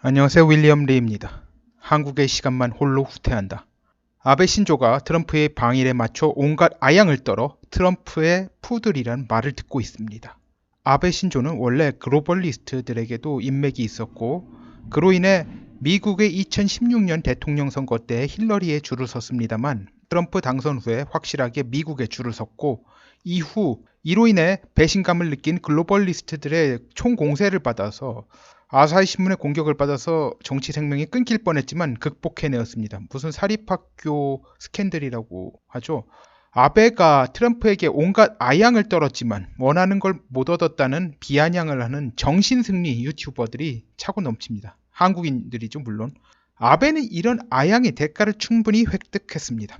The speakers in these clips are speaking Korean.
안녕하세요. 윌리엄 리입니다. 한국의 시간만 홀로 후퇴한다. 아베 신조가 트럼프의 방일에 맞춰 온갖 아양을 떨어 트럼프의 푸들이란 말을 듣고 있습니다. 아베 신조는 원래 글로벌리스트들에게도 인맥이 있었고 그로 인해 미국의 2016년 대통령 선거 때 힐러리에 줄을 섰습니다만 트럼프 당선 후에 확실하게 미국에 줄을 섰고 이후 이로 인해 배신감을 느낀 글로벌리스트들의 총공세를 받아서 아사히 신문의 공격을 받아서 정치 생명이 끊길 뻔했지만 극복해내었습니다. 무슨 사립학교 스캔들이라고 하죠. 아베가 트럼프에게 온갖 아양을 떨었지만 원하는 걸 못 얻었다는 비아냥을 하는 정신승리 유튜버들이 차고 넘칩니다. 한국인들이죠, 물론. 아베는 이런 아양의 대가를 충분히 획득했습니다.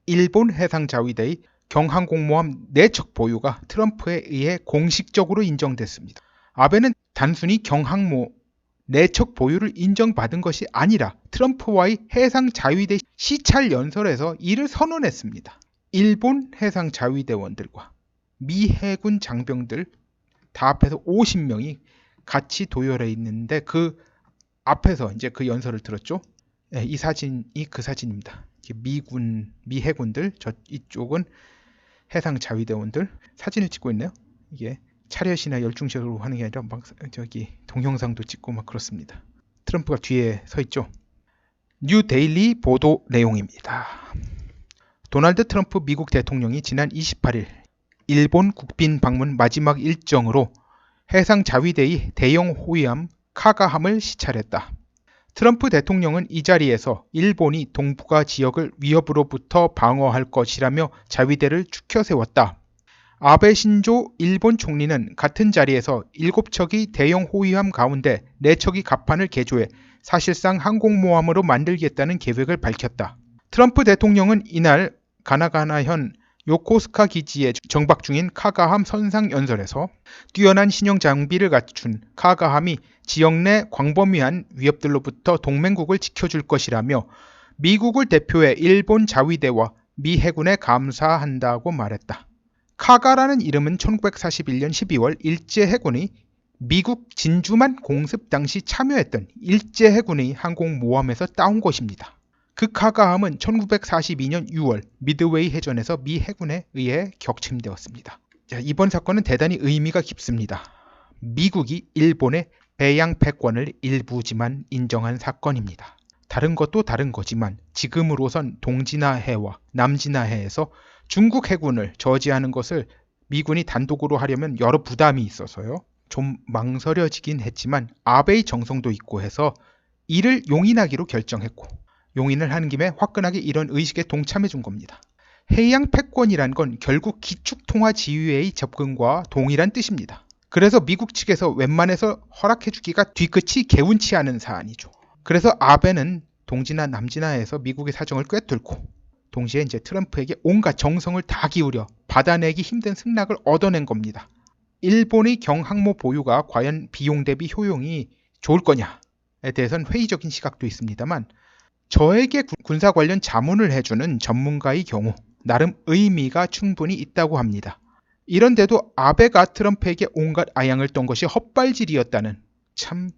일본 해상자위대의 경항공모함 4척 보유가 트럼프에 의해 공식적으로 인정됐습니다. 아베는 단순히 경항모 4척 보유를 인정받은 것이 아니라 트럼프와의 해상자위대 시찰 연설에서 이를 선언했습니다. 일본 해상자위대원들과 미 해군 장병들 다 합해서 50명이 같이 도열해 있는데 그 앞에서 이제 그 연설을 들었죠. 네, 이 사진이 그 사진입니다. 미 해군들, 이쪽은 해상자위대원들 사진을 찍고 있네요. 이게 차렷이나 열중식으로 하는 게 아니라 막 동영상도 찍고 막 그렇습니다. 트럼프가 뒤에 서 있죠. 뉴 데일리 보도 내용입니다. 도널드 트럼프 미국 대통령이 지난 28일 일본 국빈 방문 마지막 일정으로 해상자위대의 대형 호위함 카가함을 시찰했다. 트럼프 대통령은 이 자리에서 일본이 동북아 지역을 위협으로부터 방어할 것이라며 자위대를 추켜 세웠다. 아베 신조 일본 총리는 같은 자리에서 7척의 대형 호위함 가운데 4척의 갑판을 개조해 사실상 항공모함으로 만들겠다는 계획을 밝혔다. 트럼프 대통령은 이날 가나가나현 요코스카 기지에 정박 중인 카가함 선상 연설에서 뛰어난 신형 장비를 갖춘 카가함이 지역 내 광범위한 위협들로부터 동맹국을 지켜줄 것이라며 미국을 대표해 일본 자위대와 미 해군에 감사한다고 말했다. 카가라는 이름은 1941년 12월 일제해군이 미국 진주만 공습 당시 참여했던 일제해군의 항공모함에서 따온 것입니다. 그 카가함은 1942년 6월 미드웨이 해전에서 미 해군에 의해 격침되었습니다. 자, 이번 사건은 대단히 의미가 깊습니다. 미국이 일본의 배양 패권을 일부지만 인정한 사건입니다. 다른 것도 다른 거지만 지금으로선 동진아해와 남진아해에서 중국 해군을 저지하는 것을 미군이 단독으로 하려면 여러 부담이 있어서요. 좀 망설여지긴 했지만 아베의 정성도 있고 해서 이를 용인하기로 결정했고 용인을 하는 김에 화끈하게 이런 의식에 동참해 준 겁니다. 해양 패권이란 건 결국 기축통화 지위의 접근과 동일한 뜻입니다. 그래서 미국 측에서 웬만해서 허락해주기가 뒤끝이 개운치 않은 사안이죠. 그래서 아베는 동진아 남진아에서 미국의 사정을 꿰뚫고 동시에 이제 트럼프에게 온갖 정성을 다 기울여 받아내기 힘든 승낙을 얻어낸 겁니다. 일본의 경항모 보유가 과연 비용 대비 효용이 좋을 거냐에 대해서는 회의적인 시각도 있습니다만 저에게 군사 관련 자문을 해주는 전문가의 경우 나름 의미가 충분히 있다고 합니다. 이런데도 아베가 트럼프에게 온갖 아양을 떤 것이 헛발질이었다는 참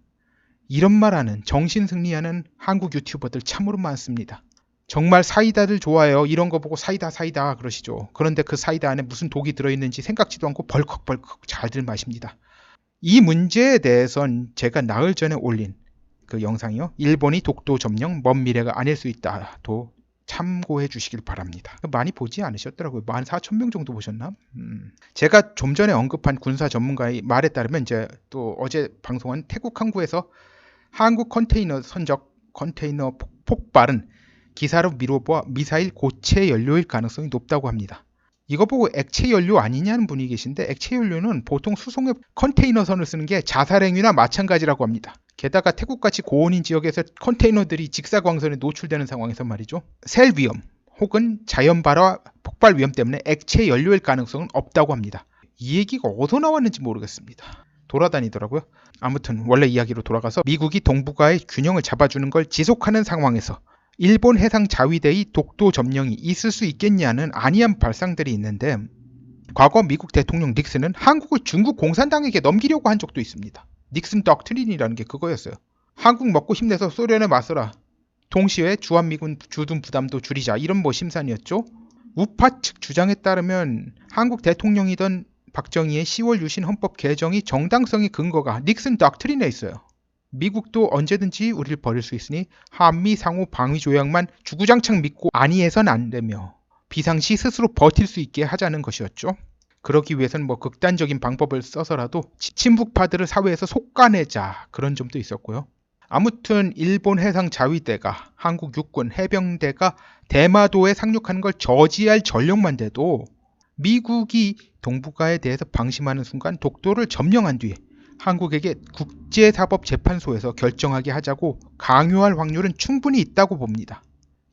이런 말하는 정신승리하는 한국 유튜버들 참으로 많습니다. 정말 사이다들 좋아해요. 이런 거 보고 사이다 그러시죠. 그런데 그 사이다 안에 무슨 독이 들어있는지 생각지도 않고 벌컥벌컥 잘들 마십니다. 이 문제에 대해선 제가 나흘 전에 올린 그 영상이요. 일본이 독도 점령 먼 미래가 아닐 수 있다도 참고해 주시길 바랍니다. 많이 보지 않으셨더라고요. 14,000명 정도 보셨나? 제가 좀 전에 언급한 군사 전문가의 말에 따르면 이제 또 어제 방송한 태국 항구에서 한국 컨테이너 선적 컨테이너 폭발은 기사로 미뤄보아 미사일 고체 연료일 가능성이 높다고 합니다. 이거 보고 액체 연료 아니냐는 분이 계신데 액체 연료는 보통 수송에 컨테이너선을 쓰는 게 자살행위나 마찬가지라고 합니다. 게다가 태국같이 고온인 지역에서 컨테이너들이 직사광선에 노출되는 상황에서 말이죠. 셀 위험 혹은 자연 발화 폭발 위험 때문에 액체 연료일 가능성은 없다고 합니다. 이 얘기가 어디서 나왔는지 모르겠습니다. 돌아다니더라고요. 아무튼 원래 이야기로 돌아가서 미국이 동북아의 균형을 잡아주는 걸 지속하는 상황에서 일본 해상 자위대의 독도 점령이 있을 수 있겠냐는 안이한 발상들이 있는데 과거 미국 대통령 닉슨은 한국을 중국 공산당에게 넘기려고 한 적도 있습니다. 닉슨 덕트린이라는 게 그거였어요. 한국 먹고 힘내서 소련에 맞서라. 동시에 주한미군 주둔 부담도 줄이자. 이런 뭐 심산이었죠. 우파 측 주장에 따르면 한국 대통령이던 박정희의 10월 유신 헌법 개정이 정당성의 근거가 닉슨 닥트린에 있어요. 미국도 언제든지 우리를 버릴 수 있으니 한미 상호 방위 조약만 주구장창 믿고 안이해선 안 되며 비상시 스스로 버틸 수 있게 하자는 것이었죠. 그러기 위해서는 뭐 극단적인 방법을 써서라도 친북파들을 사회에서 솎아내자, 그런 점도 있었고요. 아무튼 일본 해상 자위대가 한국 육군 해병대가 대마도에 상륙하는 걸 저지할 전력만 돼도 미국이 동북아에 대해서 방심하는 순간 독도를 점령한 뒤에 한국에게 국제사법재판소에서 결정하게 하자고 강요할 확률은 충분히 있다고 봅니다.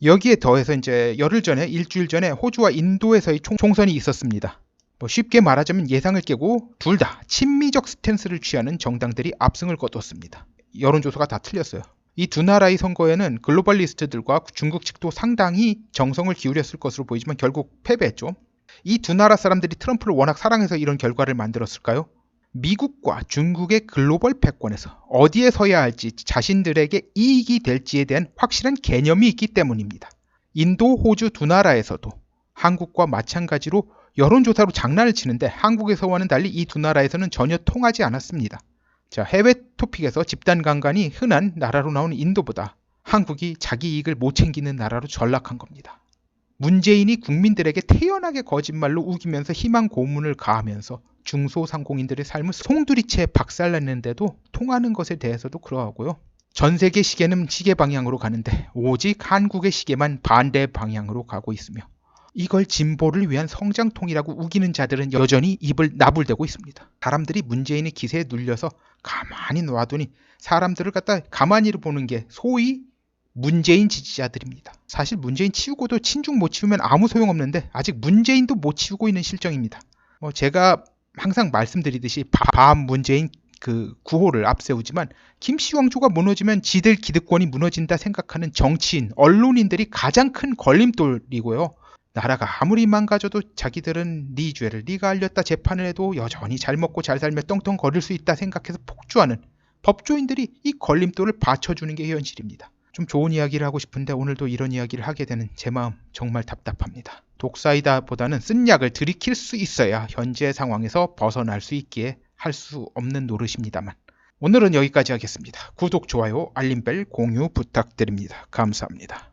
여기에 더해서 이제 일주일 전에 호주와 인도에서의 총선이 있었습니다. 쉽게 말하자면 예상을 깨고 둘 다 친미적 스탠스를 취하는 정당들이 압승을 거뒀습니다. 여론조사가 다 틀렸어요. 이 두 나라의 선거에는 글로벌리스트들과 중국 측도 상당히 정성을 기울였을 것으로 보이지만 결국 패배했죠. 이 두 나라 사람들이 트럼프를 워낙 사랑해서 이런 결과를 만들었을까요? 미국과 중국의 글로벌 패권에서 어디에 서야 할지 자신들에게 이익이 될지에 대한 확실한 개념이 있기 때문입니다. 인도, 호주 두 나라에서도 한국과 마찬가지로 여론조사로 장난을 치는데 한국에서와는 달리 이 두 나라에서는 전혀 통하지 않았습니다. 자, 해외 토픽에서 집단 강간이 흔한 나라로 나오는 인도보다 한국이 자기 이익을 못 챙기는 나라로 전락한 겁니다. 문재인이 국민들에게 태연하게 거짓말로 우기면서 희망 고문을 가하면서 중소상공인들의 삶을 송두리째 박살냈는데도 통하는 것에 대해서도 그러하고요. 전 세계 시계는 시계 방향으로 가는데 오직 한국의 시계만 반대 방향으로 가고 있으며 이걸 진보를 위한 성장통이라고 우기는 자들은 여전히 입을 나불대고 있습니다. 사람들이 문재인의 기세에 눌려서 가만히 놔두니 사람들을 갖다 가만히 보는 게 소위 문재인 지지자들입니다. 사실 문재인 치우고도 친중 못 치우면 아무 소용없는데 아직 문재인도 못 치우고 있는 실정입니다. 제가 항상 말씀드리듯이 반문재인 구호를 앞세우지만 김씨왕조가 무너지면 지들 기득권이 무너진다 생각하는 정치인, 언론인들이 가장 큰 걸림돌이고요. 나라가 아무리 망가져도 자기들은 네 죄를 네가 알렸다 재판을 해도 여전히 잘 먹고 잘 살며 떵떵거릴 수 있다 생각해서 폭주하는 법조인들이 이 걸림돌을 받쳐주는 게 현실입니다. 좀 좋은 이야기를 하고 싶은데 오늘도 이런 이야기를 하게 되는 제 마음 정말 답답합니다. 독사이다 보다는 쓴 약을 들이킬 수 있어야 현재 상황에서 벗어날 수 있기에 할 수 없는 노릇입니다만 오늘은 여기까지 하겠습니다. 구독, 좋아요, 알림벨, 공유 부탁드립니다. 감사합니다.